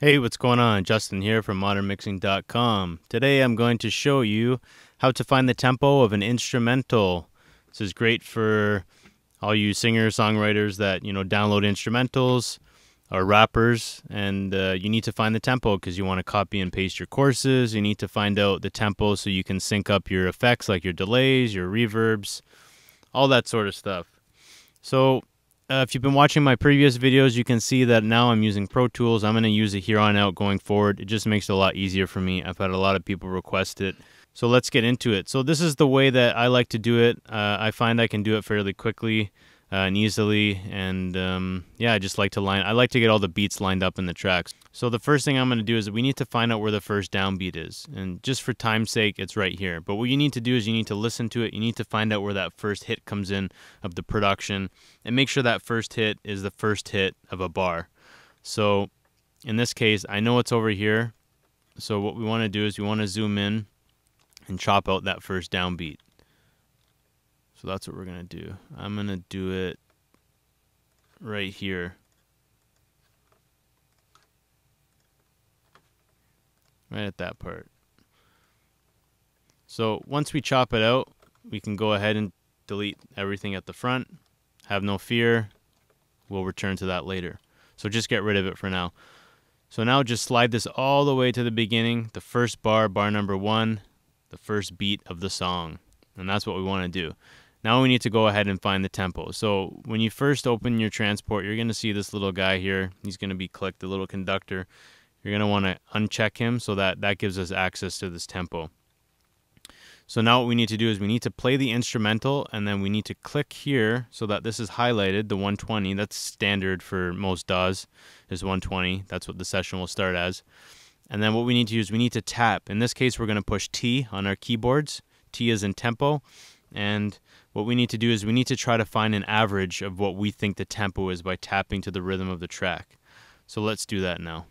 Hey, what's going on? Justin here from modernmixing.com. Today I'm going to show you how to find the tempo of an instrumental. This is great for all you singer-songwriters that, download instrumentals or rappers, and you need to find the tempo because you want to copy and paste your courses. You need to find out the tempo so you can sync up your effects like your delays, your reverbs, all that sort of stuff. So if you've been watching my previous videos, you can see that now I'm using Pro Tools. I'm going to use it here on out going forward. It just makes it a lot easier for me. I've had a lot of people request it. So let's get into it. So this is the way that I like to do it. I find I can do it fairly quickly and easily. And yeah, I just like to I like to get all the beats lined up in the tracks. So the first thing I'm going to do is we need to find out where the first downbeat is. And just for time's sake, it's right here. But what you need to do is you need to listen to it. You need to find out where that first hit comes in of the production. And make sure that first hit is the first hit of a bar. So in this case, I know it's over here. So what we want to do is we want to zoom in and chop out that first downbeat. So that's what we're going to do. I'm going to do it right here. Right at that part. So once we chop it out, we can go ahead and delete everything at the front. Have no fear. We'll return to that later. So just get rid of it for now. So now just slide this all the way to the beginning, the first bar, bar number 1, the first beat of the song. And that's what we want to do. Now we need to go ahead and find the tempo. So when you first open your transport, you're going to see this little guy here. He's going to be clicked, the little conductor. You're going to want to uncheck him so that gives us access to this tempo. So now what we need to do is we need to play the instrumental, and then we need to click here so that this is highlighted, the 120. That's standard for most DAWs is 120. That's what the session will start as. And then what we need to do is we need to tap. In this case, we're going to push T on our keyboards. T is in tempo. And what we need to do is we need to try to find an average of what we think the tempo is by tapping to the rhythm of the track. So let's do that now.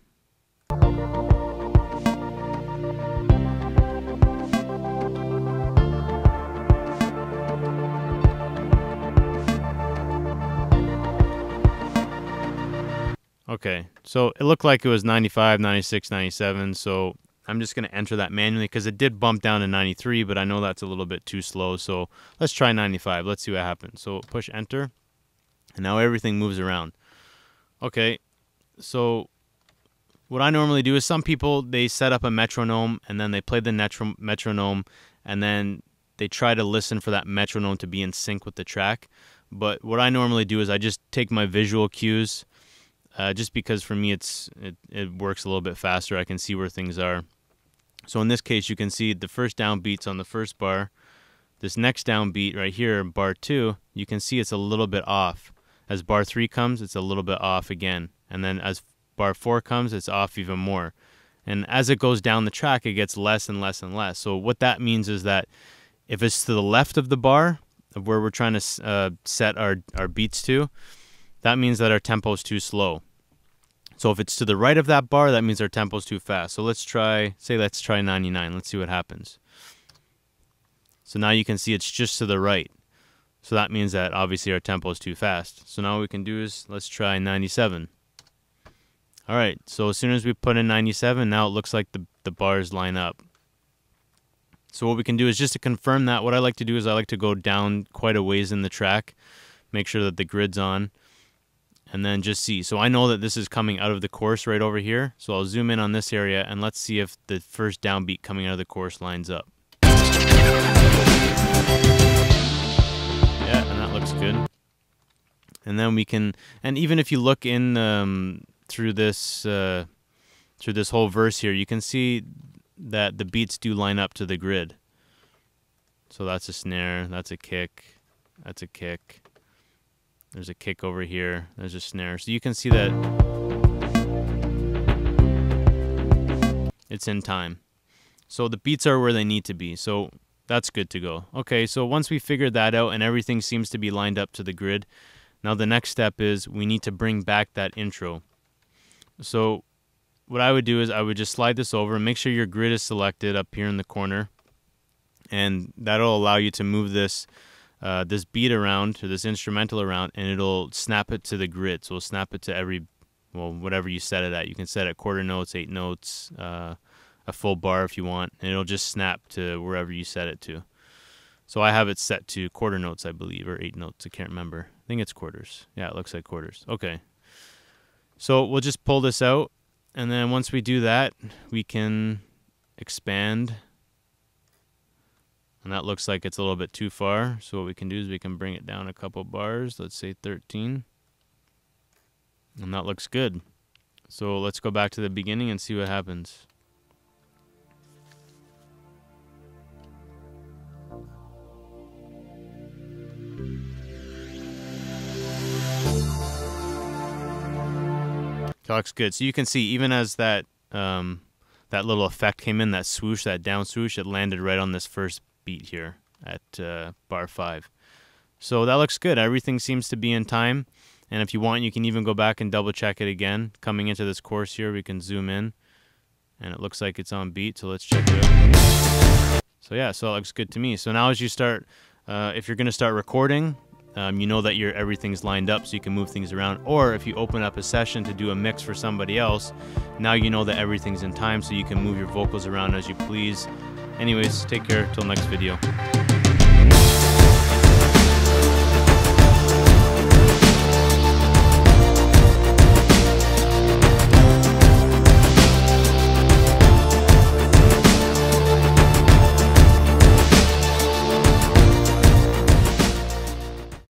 Okay, so it looked like it was 95, 96, 97, so I'm just going to enter that manually because it did bump down to 93, but I know that's a little bit too slow, so let's try 95. Let's see what happens. So push enter, and now everything moves around. Okay, so what I normally do is some people, they set up a metronome, and then they play the metronome, and then they try to listen for that metronome to be in sync with the track. But what I normally do is I just take my visual cues, just because for me it works a little bit faster. I can see where things are. So in this case, you can see the first downbeat's on the first bar. This next downbeat right here, bar 2, you can see it's a little bit off. As bar 3 comes, it's a little bit off again. And then as bar 4 comes, it's off even more. And as it goes down the track, it gets less and less and less. So what that means is that if it's to the left of the bar, of where we're trying to set our beats to, that means that our tempo is too slow. So if it's to the right of that bar, that means our tempo is too fast. So let's try 99. Let's see what happens. So now you can see it's just to the right. So that means that obviously our tempo is too fast. So now what we can do is let's try 97. All right, so as soon as we put in 97, now it looks like the bars line up. So what we can do is just to confirm that, what I like to do is I like to go down quite a ways in the track, make sure that the grid's on, and then just see. So I know that this is coming out of the course right over here. So I'll zoom in on this area and let's see if the first downbeat coming out of the course lines up. Yeah, and that looks good. And then we can, and even if you look in through this whole verse here, you can see that the beats do line up to the grid. So that's a snare, that's a kick, that's a kick. There's a kick over here. There's a snare. So you can see that it's in time. So the beats are where they need to be. So that's good to go. Okay, so once we figured that out and everything seems to be lined up to the grid, now the next step is we need to bring back that intro. So what I would do is I would just slide this over and make sure your grid is selected up here in the corner. And that'll allow you to move this this beat around, or this instrumental around, and it'll snap it to the grid. So it'll snap it to every well, whatever you set it at. You can set it quarter notes, 8 notes, a full bar if you want, and it'll just snap to wherever you set it to. So I have it set to quarter notes, I believe, or 8 notes. I can't remember. I think it's quarters. Yeah, it looks like quarters. Okay. So we'll just pull this out, and then once we do that, we can expand. And that looks like it's a little bit too far. So what we can do is we can bring it down a couple bars. Let's say 13. And that looks good. So let's go back to the beginning and see what happens. That looks good. So you can see, even as that that little effect came in, that swoosh, that down swoosh, it landed right on this first beat here at bar 5. So that looks good. Everything seems to be in time. And if you want, you can even go back and double check it again. Coming into this course here, we can zoom in, and it looks like it's on beat. So let's check it out. So yeah, so it looks good to me. So now as you start, if you're going to start recording, you know that everything's lined up, so you can move things around. Or if you open up a session to do a mix for somebody else, now you know that everything's in time, so you can move your vocals around as you please. Anyways, take care. Till next video.